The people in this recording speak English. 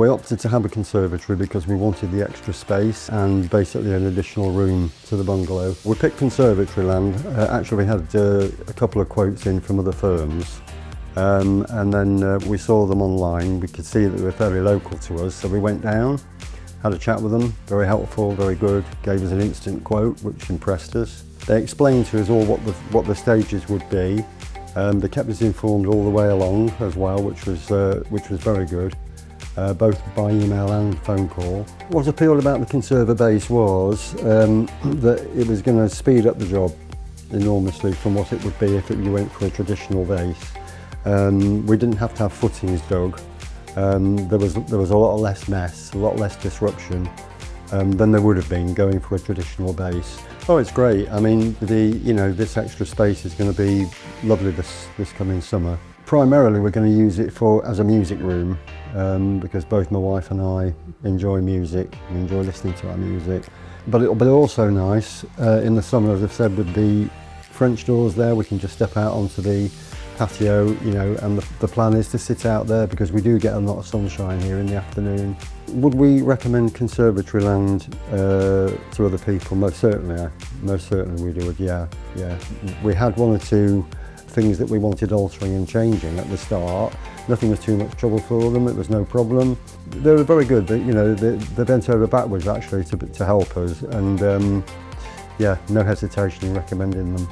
We opted to have a conservatory because we wanted the extra space and basically an additional room to the bungalow. We picked conservatory land. Actually, we had a couple of quotes in from other firms. And then we saw them online. We could see that they were fairly local to us, so we went down, had a chat with them, very helpful, very good, gave us an instant quote which impressed us. They explained to us all what the stages would be. They kept us informed all the way along as well, which was very good, both by email and phone call. What appealed about the conserva base was that it was going to speed up the job enormously from what it would be if you went for a traditional base. We didn't have to have footings dug. There was a lot less mess, a lot less disruption than there would have been going for a traditional base. Oh, it's great. I mean, this extra space is going to be lovely this coming summer. Primarily, we're going to use it as a music room because both my wife and I enjoy music. We enjoy listening to our music. But it'll be also nice in the summer, as I've said, with the French doors there. We can just step out onto the patio, and the plan is to sit out there because we do get a lot of sunshine here in the afternoon. Would we recommend conservatory land to other people? Most certainly we would, yeah. We had one or two things that we wanted altering and changing at the start. Nothing was too much trouble for them, it was no problem. They were very good, they bent over backwards actually to help us, and yeah, no hesitation in recommending them.